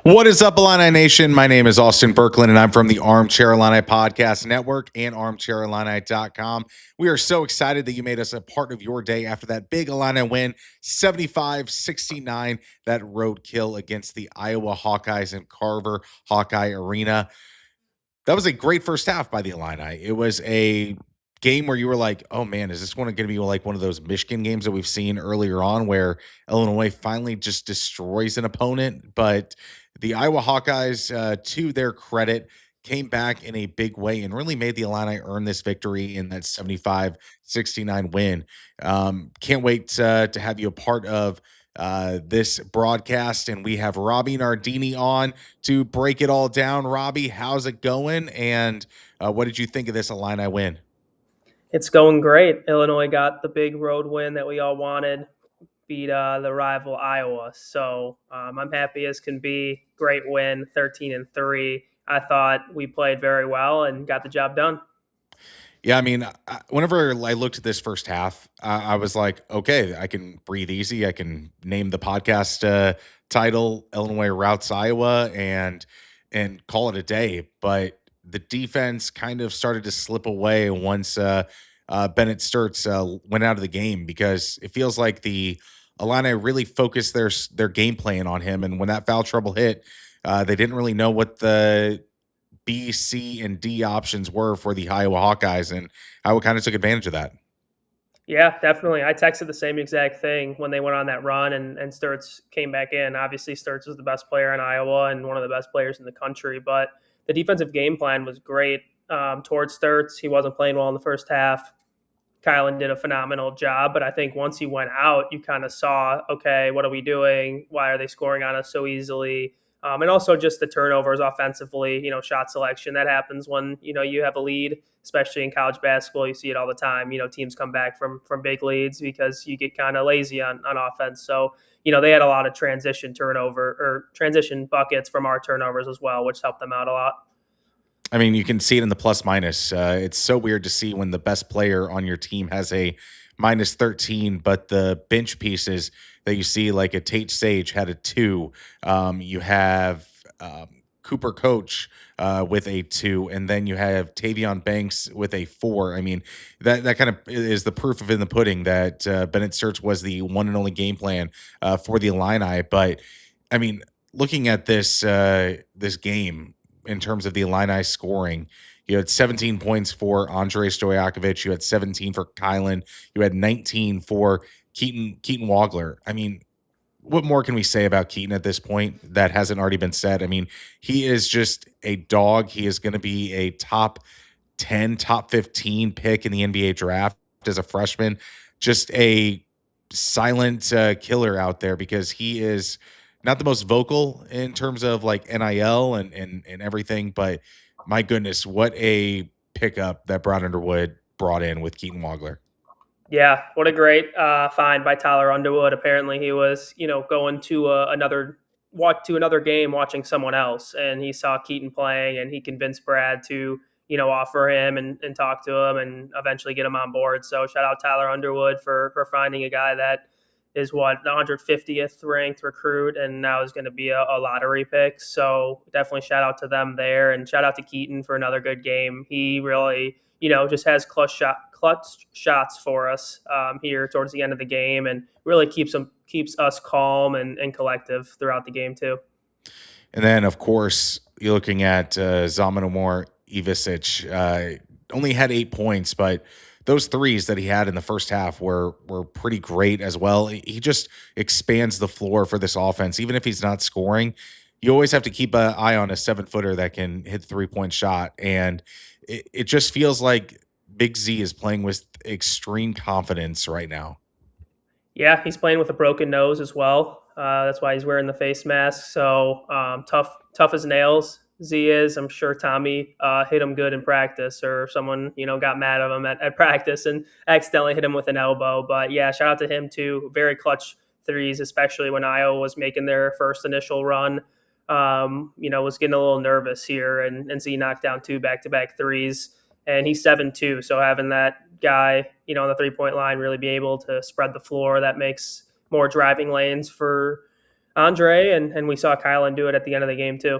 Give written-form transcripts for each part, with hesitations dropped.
What is up, Illini Nation? My name is Austin Berkland, and I'm from the Armchair Illini Podcast Network and ArmchairIllini.com. We are so excited that you made us a part of your day after that big Illini win, 75-69, that roadkill against the Iowa Hawkeyes in Carver Hawkeye Arena. That was a great first half by the Illini. It was a game where you were like, oh man, is this one going to be like one of those Michigan games that we've seen earlier on where Illinois finally just destroys an opponent? But the Iowa Hawkeyes, to their credit, came back in a big way and really made the Illini earn this victory in that 75-69 win. Can't wait to have you a part of this broadcast. And we have Robby Nardini on to break it all down. Robby, how's it going? And what did you think of this Illini win? It's going great. Illinois got the big road win that we all wanted, beat the rival Iowa. So I'm happy as can be. Great win, 13-3. I thought we played very well and got the job done. Yeah, I mean, whenever I looked at this first half, I was like, okay, I can breathe easy. I can name the podcast title "Illinois Routes Iowa" and call it a day. But the defense kind of started to slip away once Bennett Sturts went out of the game because it feels like the Illini really focused their game plan on him, and when that foul trouble hit, they didn't really know what the B, C, and D options were for the Iowa Hawkeyes, and Iowa kind of took advantage of that. Yeah, definitely. I texted the same exact thing when they went on that run and Sturts came back in. Obviously, Sturts is the best player in Iowa and one of the best players in the country, but the defensive game plan was great towards Sturts. He wasn't playing well in the first half. Kylan did a phenomenal job, but I think once he went out, you kind of saw, okay, what are we doing? Why are they scoring on us so easily? And also just the turnovers offensively, shot selection that happens when, you have a lead, especially in college basketball. You see it all the time. Teams come back from big leads because you get kind of lazy on offense. So, they had a lot of transition buckets from our turnovers as well, which helped them out a lot. I mean, you can see it in the plus minus. It's so weird to see when the best player on your team has a minus 13, but the bench pieces that you see, like a Tate Sage had a 2. You have Cooper Coach with a 2, and then you have Tavion Banks with a 4. I mean, that kind of is the proof of in the pudding that Bennett Sturts was the one and only game plan for the Illini. But I mean, looking at this game in terms of the Illini scoring, you had 17 points for Andrei Stojakovic. You had 17 for Kylan. You had 19 for Keaton Wagler. I mean, what more can we say about Keaton at this point that hasn't already been said? I mean, he is just a dog. He is going to be a top 10, top 15 pick in the NBA draft as a freshman. Just a silent killer out there because he is not the most vocal in terms of like NIL and everything, but my goodness, what a pickup that Brown Underwood brought in with Keaton Wagler. Yeah, what a great find by Tyler Underwood. Apparently, he was going to another game watching someone else, and he saw Keaton playing, and he convinced Brad to offer him and talk to him, and eventually get him on board. So shout out Tyler Underwood for finding a guy that is the 150th ranked recruit, and now is going to be a lottery pick. So definitely shout out to them there, and shout out to Keaton for another good game. He really just has clutch shots for us here towards the end of the game, and really keeps us calm and collective throughout the game too. And then, of course, you're looking at Zamenomir Ivisic. Only had 8 points, but those threes that he had in the first half were pretty great as well. He just expands the floor for this offense. Even if he's not scoring, you always have to keep an eye on a 7-footer that can hit the 3-point shot. And it just feels like Big Z is playing with extreme confidence right now. Yeah, he's playing with a broken nose as well. That's why he's wearing the face mask. So tough as nails. Z is. I'm sure Tommy hit him good in practice, or someone got mad at him at practice and accidentally hit him with an elbow. But yeah, shout out to him too. Very clutch threes, especially when Iowa was making their first initial run. Was getting a little nervous here, and Z knocked down 2 back-to-back threes, and he's 7'2", so having that guy, on the 3-point line really be able to spread the floor, that makes more driving lanes for Andre, and we saw Kylan do it at the end of the game too.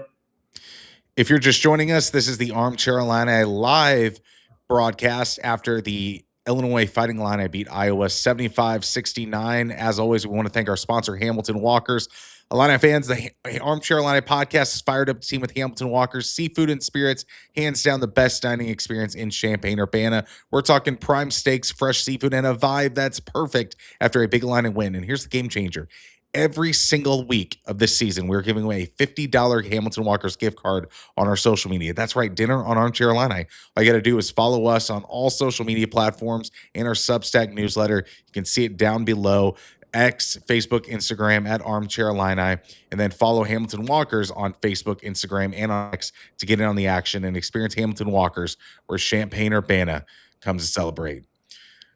If you're just joining us, this is the Armchair Illini live broadcast after the Illinois Fighting Illini beat Iowa 75-69. As always, we want to thank our sponsor, Hamilton Walkers. Illini fans, the Armchair Illini podcast is fired up team with Hamilton Walkers. Seafood and spirits, hands down the best dining experience in Champaign-Urbana. We're talking prime steaks, fresh seafood, and a vibe that's perfect after a big Illini win. And here's the game changer. Every single week of this season, we're giving away a $50 Hamilton Walkers gift card on our social media. That's right, dinner on Armchair Illini. All you got to do is follow us on all social media platforms and our Substack newsletter. You can see it down below. X, Facebook, Instagram at Armchair Illini, and then follow Hamilton Walkers on Facebook, Instagram, and on X to get in on the action and experience Hamilton Walkers, where Champaign-Urbana comes to celebrate.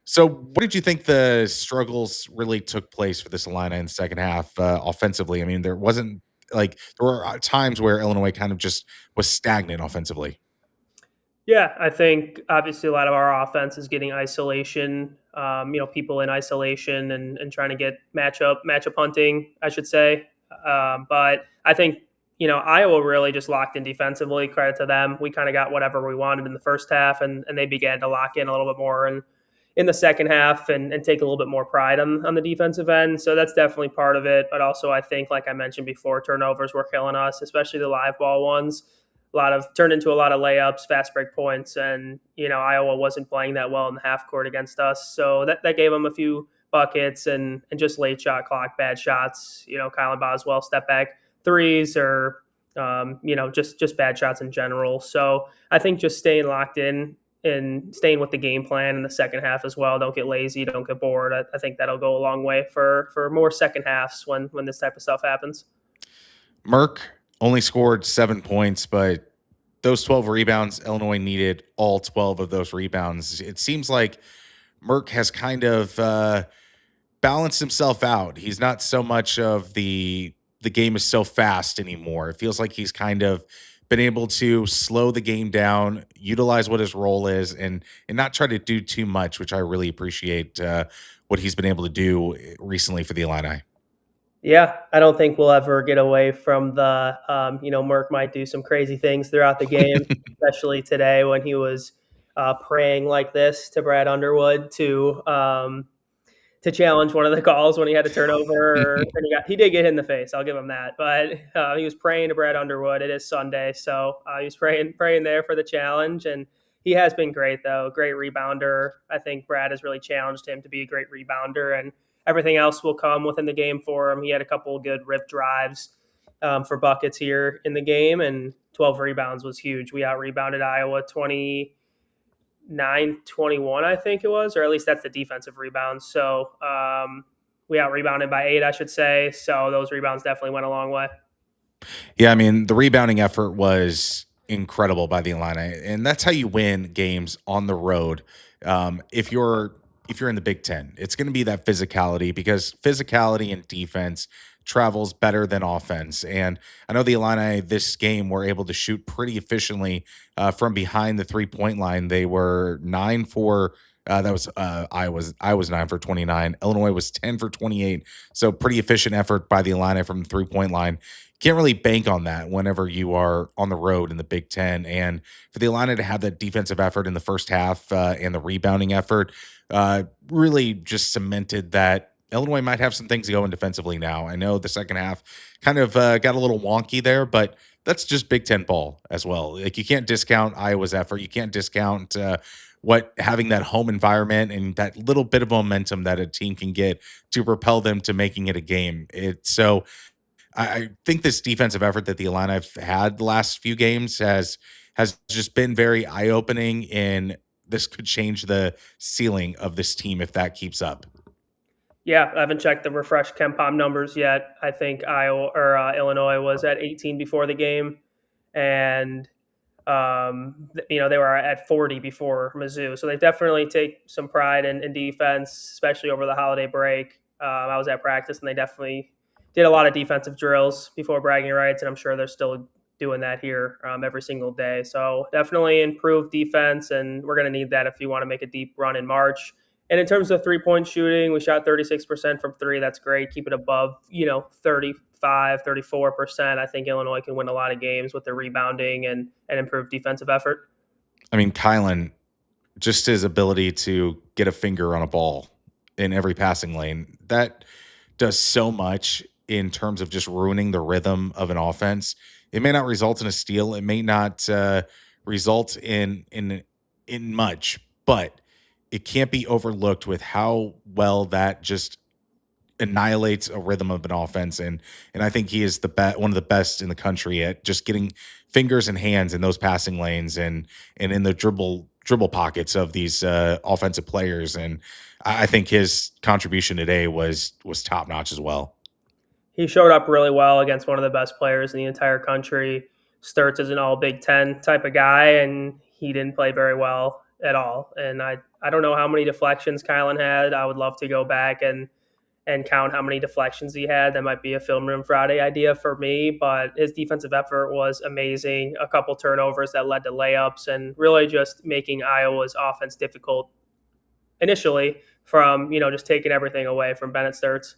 So, what did you think the struggles really took place for this Illini in the second half offensively? I mean, there wasn't there were times where Illinois kind of just was stagnant offensively. Yeah, I think obviously a lot of our offense is getting isolation, people in isolation and trying to get matchup hunting, I should say. But I think, Iowa really just locked in defensively. Credit to them. We kind of got whatever we wanted in the first half, and they began to lock in a little bit more in the second half and take a little bit more pride on the defensive end. So that's definitely part of it. But also, I think, like I mentioned before, turnovers were killing us, especially the live ball ones. Turned into a lot of layups, fast break points, and Iowa wasn't playing that well in the half court against us, so that gave them a few buckets and just late shot clock, bad shots. Kylan Boswell step back threes or just bad shots in general. So I think just staying locked in and staying with the game plan in the second half as well. Don't get lazy, don't get bored. I think that'll go a long way for more second halves when this type of stuff happens. Merck only scored 7 points, but those 12 rebounds, Illinois needed all 12 of those rebounds. It seems like Merck has kind of balanced himself out. He's not so much of the game is so fast anymore. It feels like he's kind of been able to slow the game down, utilize what his role is, and not try to do too much, which I really appreciate what he's been able to do recently for the Illini. Yeah, I don't think we'll ever get away from the, Merck might do some crazy things throughout the game, especially today when he was praying like this to Brad Underwood to challenge one of the calls when he had a turnover. And he did get hit in the face. I'll give him that. But he was praying to Brad Underwood. It is Sunday, so he was praying there for the challenge. And he has been great, though. Great rebounder. I think Brad has really challenged him to be a great rebounder, and everything else will come within the game for him. He had a couple of good rip drives for buckets here in the game, and 12 rebounds was huge. We out-rebounded Iowa 29-21, I think it was, or at least that's the defensive rebounds. So we out-rebounded by 8, I should say. So those rebounds definitely went a long way. Yeah, I mean, the rebounding effort was incredible by the Illini, and that's how you win games on the road. If you're in the Big Ten, it's going to be that physicality, because physicality and defense travels better than offense. And I know the Illini this game were able to shoot pretty efficiently from behind the 3-point line. They were 9 for I was 9 for 29. Illinois was 10 for 28. So pretty efficient effort by the Illini from the 3-point line. Can't really bank on that whenever you are on the road in the Big Ten. And for the Illini to have that defensive effort in the first half and the rebounding effort really just cemented that Illinois might have some things going defensively now. I know the second half kind of got a little wonky there, but that's just Big Ten ball as well. Like, you can't discount Iowa's effort. You can't discount what having that home environment and that little bit of momentum that a team can get to propel them to making it a game. I think this defensive effort that the Illini have had the last few games has just been very eye-opening, and this could change the ceiling of this team if that keeps up. Yeah, I haven't checked the refresh KenPom numbers yet. I think Illinois was at 18 before the game, and they were at 40 before Mizzou. So they definitely take some pride in defense, especially over the holiday break. I was at practice, and they definitely did a lot of defensive drills before bragging rights, and I'm sure they're still doing that here every single day. So definitely improved defense, and we're going to need that if you want to make a deep run in March. And in terms of 3-point shooting, we shot 36% from three. That's great. Keep it above, 35, 34%. I think Illinois can win a lot of games with their rebounding and improved defensive effort. I mean, Kylan, just his ability to get a finger on a ball in every passing lane, that does so much in terms of just ruining the rhythm of an offense. It may not result in a steal, it may not result in much, but it can't be overlooked with how well that just annihilates a rhythm of an offense. And I think he is one of the best in the country at just getting fingers and hands in those passing lanes and in the dribble pockets of these offensive players. And I think his contribution today was top notch as well. He showed up really well against one of the best players in the entire country. Sturts is an all Big Ten type of guy, and he didn't play very well at all. And I don't know how many deflections Kylan had. I would love to go back and count how many deflections he had. That might be a Film Room Friday idea for me, but his defensive effort was amazing. A couple turnovers that led to layups and really just making Iowa's offense difficult initially from, just taking everything away from Bennett Sturts.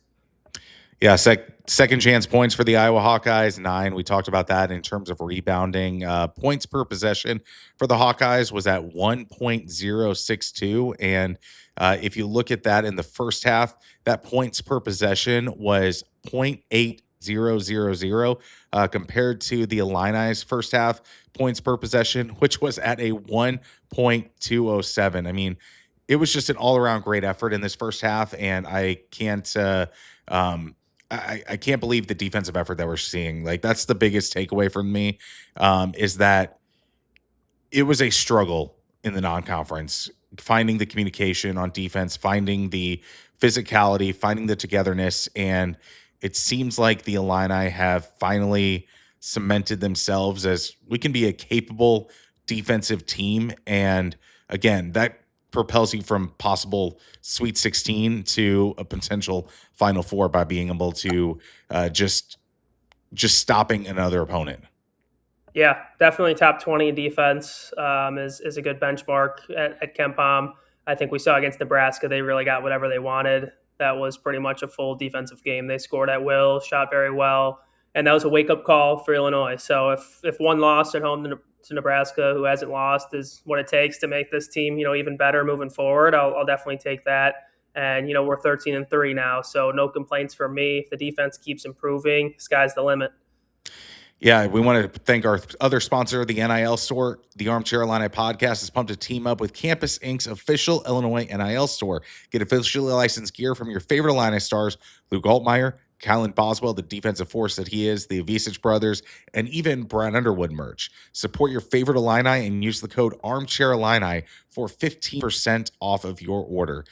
Yeah, second chance points for the Iowa Hawkeyes, 9. We talked about that in terms of rebounding. Points per possession for the Hawkeyes was at 1.062. And if you look at that in the first half, that points per possession was 0.8000 compared to the Illini's first half points per possession, which was at a 1.207. I mean, it was just an all-around great effort in this first half, and I can't I can't believe the defensive effort that we're seeing. Like, that's the biggest takeaway from me, is that it was a struggle in the non-conference, finding the communication on defense, finding the physicality, finding the togetherness, and it seems like the Illini have finally cemented themselves as we can be a capable defensive team. And again, that propels you from possible Sweet 16 to a potential Final Four by being able to just stopping another opponent. Yeah, definitely top 20 defense is a good benchmark at KenPom. I think we saw against Nebraska, they really got whatever they wanted. That was pretty much a full defensive game. They scored at will, shot very well, and that was a wake-up call for Illinois. So if one loss at home to Nebraska, who hasn't lost, is what it takes to make this team, even better moving forward, I'll definitely take that. And, we're 13-3 now, so no complaints from me. If the defense keeps improving, sky's the limit. Yeah, we want to thank our other sponsor, the NIL store. The Armchair Illini podcast is pumped to team up with Campus Inc.'s official Illinois NIL store. Get officially licensed gear from your favorite Illini stars, Luke Altmaier, Kylan Boswell, the defensive force that he is, the Avicic brothers, and even Brad Underwood merch. Support your favorite Illini and use the code Armchair Illini for 15% off of your order.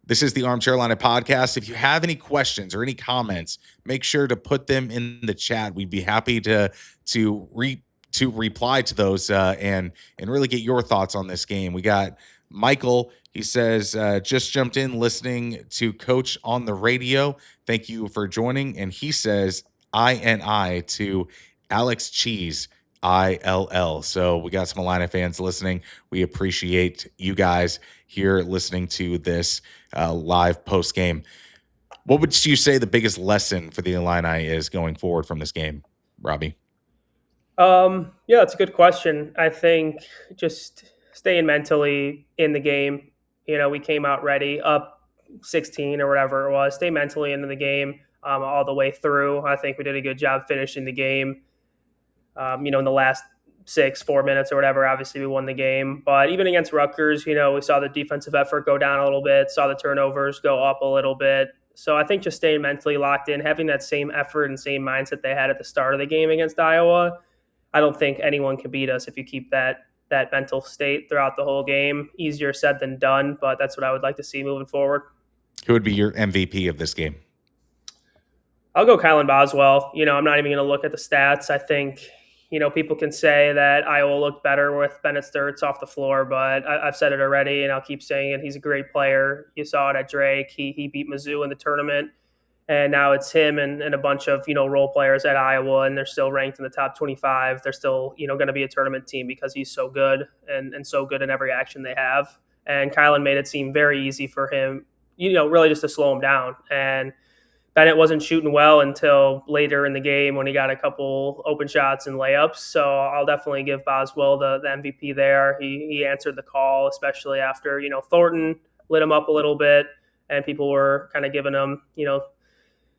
This is the Armchair Illini podcast. If you have any questions or any comments, make sure to put them in the chat. We'd be happy to reply to those and really get your thoughts on this game. We got Michael. He says, just jumped in listening to Coach on the radio. Thank you for joining. And he says, I to Alex Cheese, ILL. So we got some Illini fans listening. We appreciate you guys here listening to this live post game. What would you say the biggest lesson for the Illini is going forward from this game, Robby? Yeah, it's a good question. I think just staying mentally in the game. We came out ready, up 16 or whatever it was. Stay mentally into the game all the way through. I think we did a good job finishing the game. In the last 4 minutes or whatever, obviously we won the game. But even against Rutgers, we saw the defensive effort go down a little bit, saw the turnovers go up a little bit. So I think just staying mentally locked in, having that same effort and same mindset they had at the start of the game against Iowa, I don't think anyone can beat us if you keep that mental state throughout the whole game. Easier said than done, but that's what I would like to see moving forward. Who would be your MVP of this game? I'll go Kylan Boswell. I'm not even going to look at the stats. I think, people can say that Iowa looked better with Bennett Sturts off the floor, but I've said it already, and I'll keep saying it. He's a great player. You saw it at Drake. He beat Mizzou in the tournament, and now it's him and a bunch of, role players at Iowa, and they're still ranked in the top 25. They're still, going to be a tournament team because he's so good and so good in every action they have. and Kylan made it seem very easy for him, really just to slow him down. And Bennett wasn't shooting well until later in the game when he got a couple open shots and layups. So I'll definitely give Boswell the MVP there. He answered the call, especially after, Thornton lit him up a little bit and people were kind of giving him,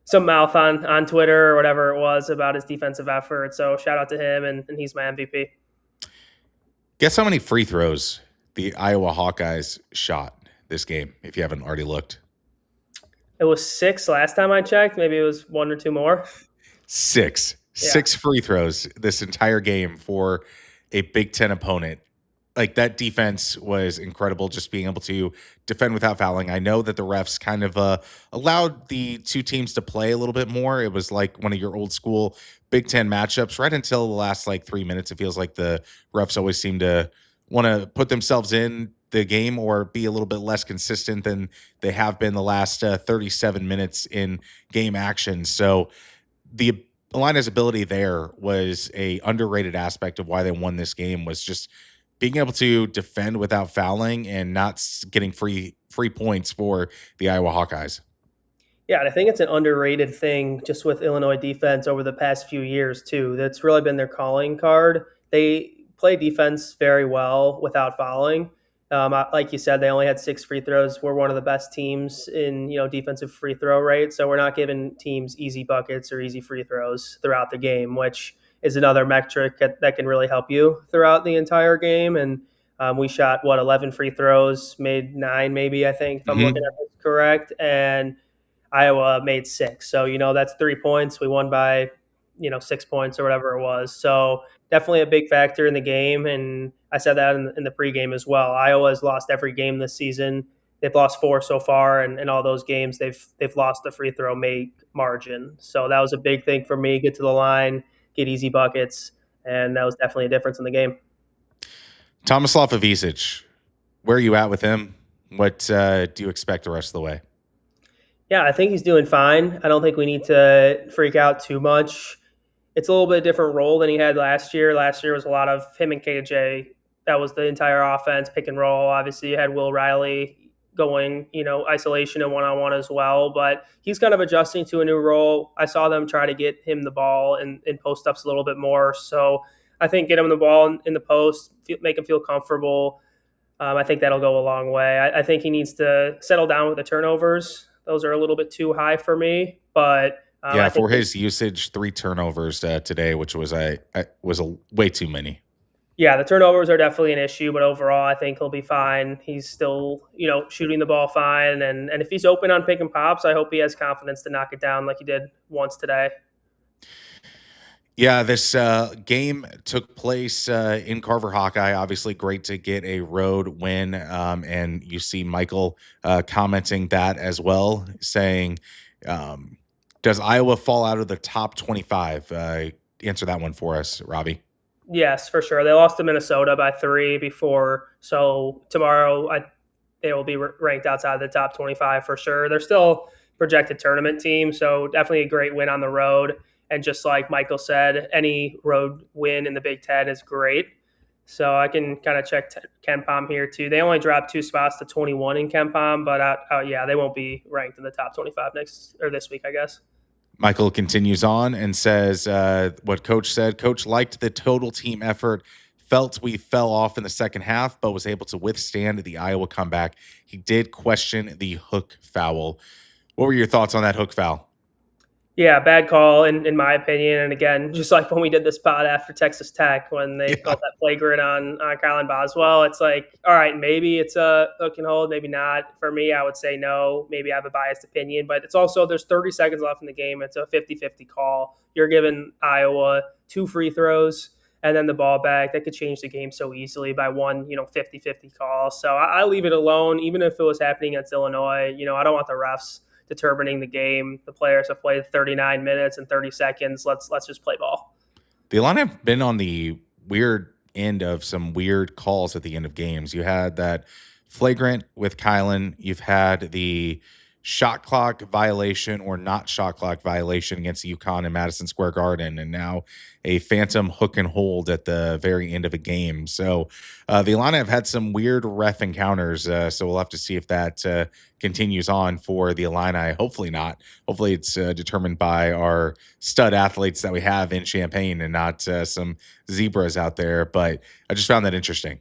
some mouth on Twitter or whatever it was about his defensive effort. So shout out to him, and he's my MVP. Guess how many free throws the Iowa Hawkeyes shot this game, if you haven't already looked? It was 6 last time I checked. Maybe it was 1 or 2 more. Six. Yeah. 6 free throws this entire game for a Big Ten opponent. Like, that defense was incredible, just being able to defend without fouling. I know that the refs kind of allowed the two teams to play a little bit more. It was like one of your old school Big Ten matchups right until the last 3 minutes. It feels like the refs always seem to want to put themselves in the game or be a little bit less consistent than they have been the last 37 minutes in game action. So the Illini's ability there was a underrated aspect of why they won this game, was just being able to defend without fouling and not getting free points for the Iowa Hawkeyes. Yeah, and I think it's an underrated thing just with Illinois defense over the past few years too. That's really been their calling card. They play defense very well without fouling. Like you said, they only had 6 free throws. We're one of the best teams in defensive free throw rate, so we're not giving teams easy buckets or easy free throws throughout the game, which is another metric that can really help you throughout the entire game. And we shot 11 free throws, made 9 maybe, I think, if I'm looking at this correct, and Iowa made 6. So that's 3 points. We won by 6 points or whatever it was. So definitely a big factor in the game. And I said that in the pregame as well. Iowa has lost every game this season. They've lost 4 so far, and in all those games, they've lost the free throw make margin. So that was a big thing for me. Get to the line, get easy buckets, and that was definitely a difference in the game. Tomislav Ivicic, where are you at with him? What do you expect the rest of the way? Yeah, I think he's doing fine. I don't think we need to freak out too much. It's a little bit different role than he had last year. Last year was a lot of him and KJ. That was the entire offense, pick and roll. Obviously, you had Will Riley going, isolation and one-on-one as well. But he's kind of adjusting to a new role. I saw them try to get him the ball in post-ups a little bit more. So I think get him the ball in the post, make him feel comfortable. I think that'll go a long way. I think he needs to settle down with the turnovers. Those are a little bit too high for me, but for his usage, 3 turnovers today, which was way too many. Yeah, the turnovers are definitely an issue, but overall, I think he'll be fine. He's still, shooting the ball fine, and if he's open on pick and pops, I hope he has confidence to knock it down like he did once today. Yeah, this game took place in Carver Hawkeye. Obviously, great to get a road win. And you see Michael commenting that as well, saying, does Iowa fall out of the top 25? Answer that one for us, Robby. Yes, for sure. They lost to Minnesota by 3 before. So tomorrow they will be ranked outside the top 25 for sure. They're still projected tournament team, so definitely a great win on the road. And just like Michael said, any road win in the Big Ten is great. So I can kind of check KenPom here too. They only dropped 2 spots to 21 in KenPom, but they won't be ranked in the top 25 this week, I guess. Michael continues on and says what Coach said. Coach liked the total team effort, felt we fell off in the second half, but was able to withstand the Iowa comeback. He did question the hook foul. What were your thoughts on that hook foul? Yeah, bad call in my opinion. And again, just like when we did this pod after Texas Tech, when they called that flagrant on Kylan Boswell, it's like, all right, maybe it's a hook and hold, maybe not. For me, I would say no. Maybe I have a biased opinion, but it's also there's 30 seconds left in the game. It's a 50-50 call. You're giving Iowa 2 free throws and then the ball back. That could change the game so easily by one, 50-50 call. So I leave it alone, even if it was happening against Illinois. I don't want the refs determining the game. The players have played 39 minutes and 30 seconds. Let's just play ball. The Illini have been on the weird end of some weird calls at the end of games. You had that flagrant with Kylan. You've had the shot clock violation or not shot clock violation against UConn in Madison Square Garden, and now a phantom hook and hold at the very end of a game. So the Illini have had some weird ref encounters. So we'll have to see if that continues on for the Illini. Hopefully not. Hopefully it's determined by our stud athletes that we have in Champaign and not some zebras out there. But I just found that interesting.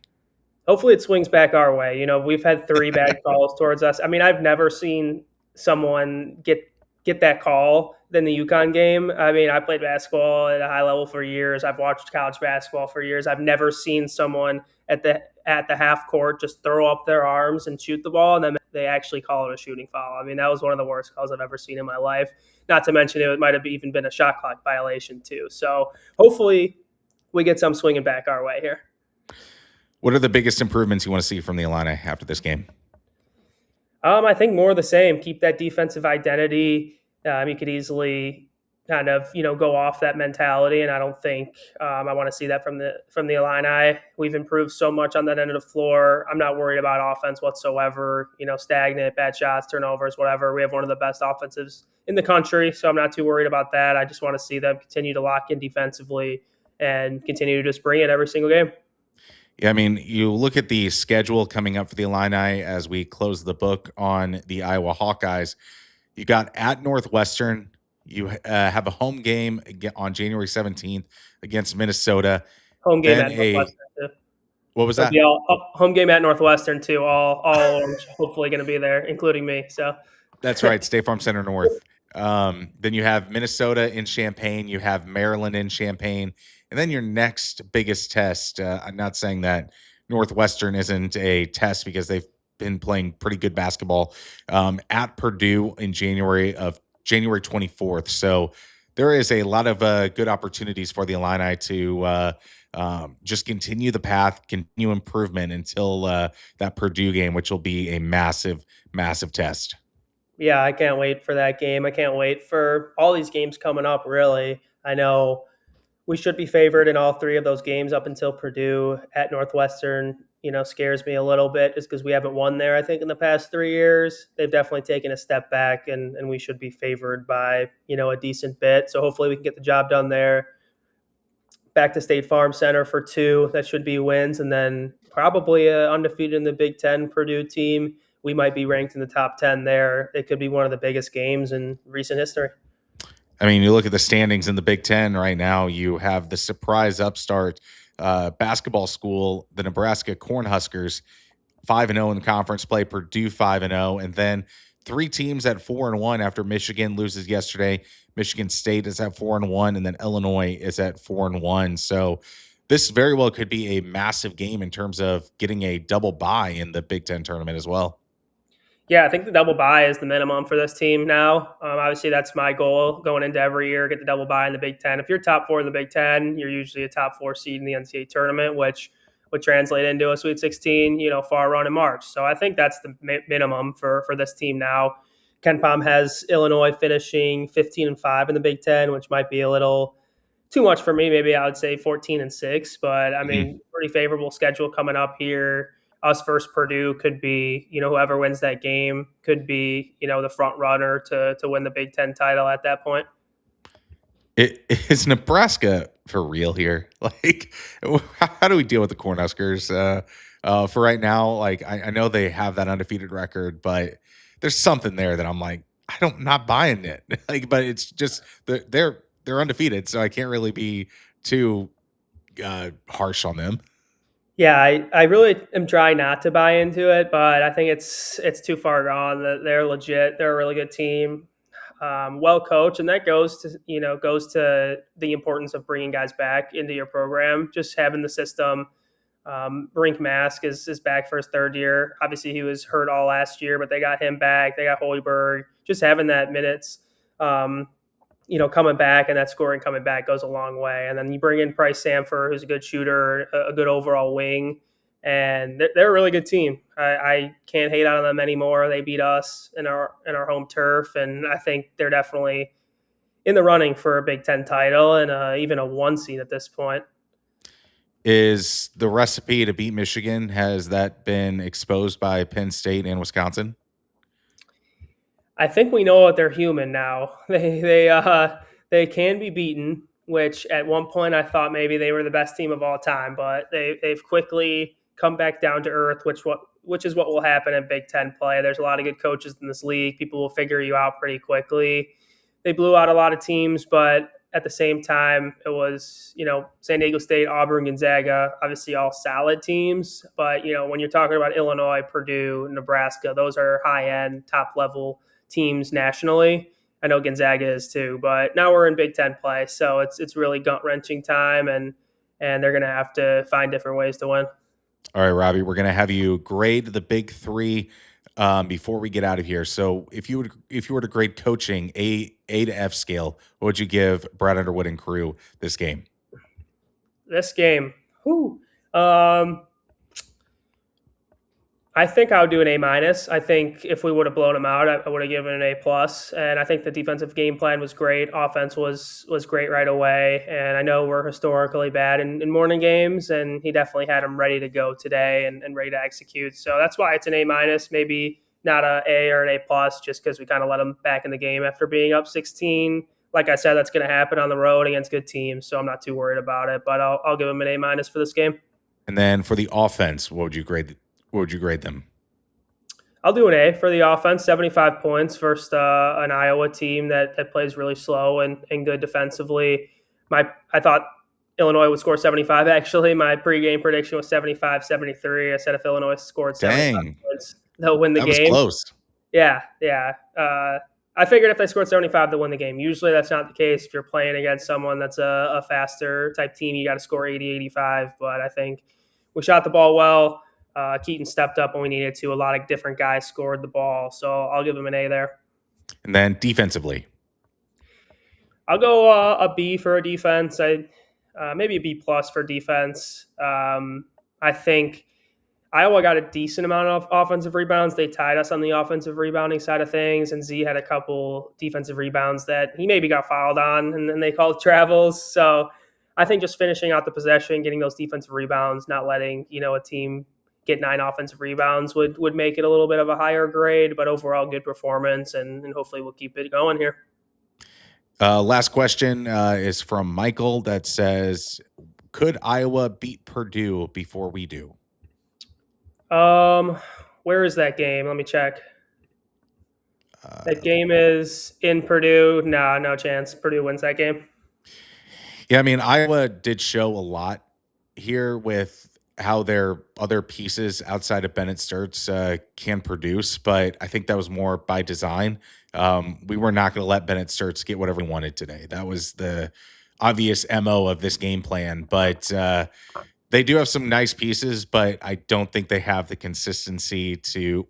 Hopefully it swings back our way. We've had 3 bad calls towards us. I mean, I've never seen someone get that call than the UConn game. I mean, I played basketball at a high level for years. I've watched college basketball for years. I've never seen someone at the half court just throw up their arms and shoot the ball, and then they actually call it a shooting foul. I mean, that was one of the worst calls I've ever seen in my life. Not to mention it might have even been a shot clock violation too. So hopefully we get some swinging back our way here. What are the biggest improvements you want to see from the Illini after this game? I think more of the same. Keep that defensive identity. You could easily kind of go off that mentality, and I don't think I want to see that from the Illini. We've improved so much on that end of the floor. I'm not worried about offense whatsoever. Stagnant, bad shots, turnovers, whatever. We have one of the best offensives in the country, so I'm not too worried about that. I just want to see them continue to lock in defensively and continue to just bring it every single game. Yeah, I mean, you look at the schedule coming up for the Illini as we close the book on the Iowa Hawkeyes. You got at Northwestern. You have a home game on January 17th against Minnesota. Home game at Northwestern too. What was that? Home game at Northwestern too. All hopefully going to be there, including me. So that's right, State Farm Center North. Then you have Minnesota in Champaign. You have Maryland in Champaign. And then your next biggest test, I'm not saying that Northwestern isn't a test because they've been playing pretty good basketball, at Purdue in January 24th. So there is a lot of good opportunities for the Illini to just continue the path, continue improvement until that Purdue game, which will be a massive, massive test. Yeah, I can't wait for that game. I can't wait for all these games coming up, really. I know we should be favored in all 3 of those games up until Purdue. At Northwestern, scares me a little bit just because we haven't won there, I think, in the past 3 years. They've definitely taken a step back, and we should be favored by, a decent bit. So hopefully we can get the job done there. Back to State Farm Center for 2. That should be wins. And then probably undefeated in the Big Ten Purdue team. We might be ranked in the top 10 there. It could be one of the biggest games in recent history. I mean, you look at the standings in the Big Ten right now, you have the surprise upstart basketball school, the Nebraska Cornhuskers, 5-0 in conference play, Purdue 5-0, and then 3 teams at 4-1 after Michigan loses yesterday. Michigan State is at 4-1, and then Illinois is at 4-1. So this very well could be a massive game in terms of getting a double bye in the Big Ten tournament as well. Yeah, I think the double bye is the minimum for this team now. Obviously, that's my goal going into every year, get the double bye in the Big Ten. If you're top 4 in the Big Ten, you're usually a top 4 seed in the NCAA tournament, which would translate into a Sweet 16, far run in March. So I think that's the minimum for this team now. KenPom has Illinois finishing 15-5 in the Big Ten, which might be a little too much for me. Maybe I would say 14-6, but I mean, pretty favorable schedule coming up here. Us versus Purdue could be, whoever wins that game could be, the front runner to win the Big Ten title at that point. Is Nebraska for real here? Like, how do we deal with the Cornhuskers for right now? Like, I know they have that undefeated record, but there's something there that I'm like, not buying it. Like, but it's just they're undefeated, so I can't really be too harsh on them. Yeah, I really am trying not to buy into it, but I think it's too far gone. They're legit. They're a really good team, well coached, and that goes to the importance of bringing guys back into your program. Just having the system. Brink Mask is back for his 3rd year. Obviously, he was hurt all last year, but they got him back. They got Hoiberg. Just having that minutes. Coming back and that scoring coming back goes a long way. And then you bring in Price Samford, who's a good shooter, a good overall wing, and they're a really good team. I can't hate on them anymore. They beat us in our home turf, and I think they're definitely in the running for a Big Ten title and even a 1 seed at this point. Is the recipe to beat Michigan, has that been exposed by Penn State and Wisconsin? I think we know that they're human now. They can be beaten, which at one point I thought maybe they were the best team of all time, but they've quickly come back down to earth, which is what will happen in Big Ten play. There's a lot of good coaches in this league. People will figure you out pretty quickly. They blew out a lot of teams, but at the same time, it was, San Diego State, Auburn, Gonzaga, obviously all solid teams. But, when you're talking about Illinois, Purdue, Nebraska, those are high end, top level teams nationally. I know Gonzaga is too, but now we're in Big Ten play, so it's really gut wrenching time, and they're going to have to find different ways to win. All right, Robby, we're gonna have you grade the big three before we get out of here. So, if you were to grade coaching A to F scale, what would you give Brad Underwood and crew this game? This game, whew, um, I think I would do an A minus. I think if we would have blown them out, I would have given an A plus. And I think the defensive game plan was great. Offense was great right away. And I know we're historically bad in morning games, and he definitely had them ready to go today and ready to execute. So that's why it's an A minus, maybe not a A or an A plus, just because we kind of let them back in the game after being up 16. Like I said, that's going to happen on the road against good teams, so I'm not too worried about it. But I'll give him an A minus for this game. And then for the offense, what would you grade? What would you grade them? I'll do an A for the offense. 75 points versus an Iowa team that plays really slow and good defensively. I thought Illinois would score 75. Actually, my pregame prediction was 75-73. I said if Illinois scored 75 points, they'll win the That game. was close. Yeah. I figured if they scored 75, they'll win the game. Usually that's not the case. If you're playing against someone that's a faster type team, you got to score 80, 85. But I think we shot the ball well. Keaton stepped up when we needed to. A lot of different guys scored the ball, so I'll give him an A there. And then defensively, I'll go a B for a defense. Maybe a B plus for defense. I think Iowa got a decent amount of offensive rebounds. They tied us on the offensive rebounding side of things, and Z had a couple defensive rebounds that he maybe got fouled on, and then they called travels. So I think just finishing out the possession, getting those defensive rebounds, not letting a team get 9 offensive rebounds would make it a little bit of a higher grade, but overall good performance, and hopefully we'll keep it going here. Last question is from Michael that says, could Iowa beat Purdue before we do? Where is that game? Let me check. That game is in Purdue. Nah, no chance. Purdue wins that game. Yeah, I mean, Iowa did show a lot here with how their other pieces outside of Bennett Sturts can produce, but I think that was more by design. We were not going to let Bennett Sturts get whatever he wanted today. That was the obvious MO of this game plan, but they do have some nice pieces, but I don't think they have the consistency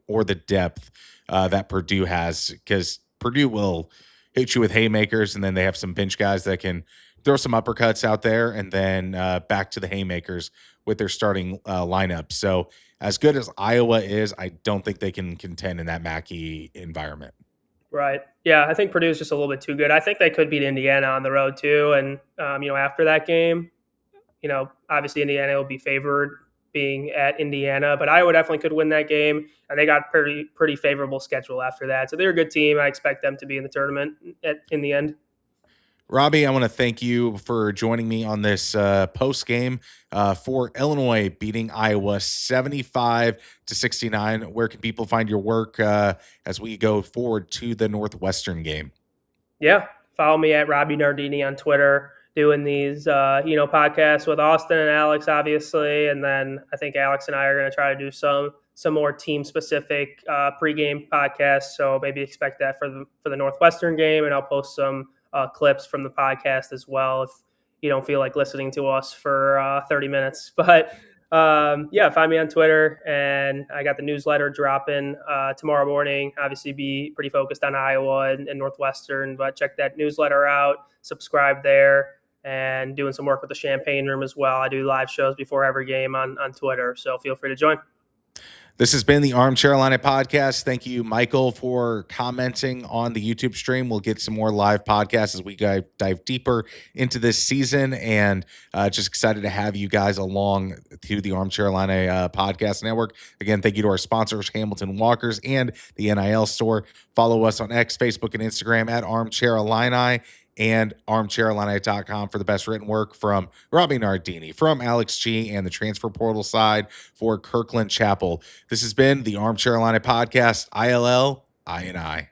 or the depth that Purdue has, because Purdue will hit you with haymakers, and then they have some bench guys that can throw some uppercuts out there, and then back to the haymakers with their starting lineup. So as good as Iowa is, I don't think they can contend in that Mackey environment. Right. Yeah, I think Purdue's just a little bit too good. I think they could beat Indiana on the road too. And, after that game, obviously Indiana will be favored being at Indiana, but Iowa definitely could win that game. And they got pretty favorable schedule after that. So they're a good team. I expect them to be in the tournament in the end. Robby, I want to thank you for joining me on this post game for Illinois beating Iowa 75-69. Where can people find your work as we go forward to the Northwestern game? Yeah, follow me at Robby Nardini on Twitter, doing these podcasts with Austin and Alex, obviously, and then I think Alex and I are going to try to do some more team specific pregame podcasts. So maybe expect that for the Northwestern game, and I'll post some clips from the podcast as well if you don't feel like listening to us for 30 minutes. But find me on Twitter, and I got the newsletter dropping tomorrow morning. Obviously be pretty focused on Iowa and Northwestern, but check that newsletter out, subscribe there, and doing some work with the Champagne Room as well. I do live shows before every game on Twitter, so feel free to join. This has been the Armchair Illini podcast. Thank you, Michael, for commenting on the YouTube stream. We'll get some more live podcasts as we dive deeper into this season, and just excited to have you guys along to the Armchair Illini podcast network. Again, thank you to our sponsors, Hamilton Walkers and the NIL store. Follow us on X, Facebook, and Instagram at Armchair Illini, and armchairillini.com for the best written work from Robby Nardini, from Alex G, and the transfer portal side for Kirkland Chapel. This has been the Armchair Illini podcast, ILL, I and I.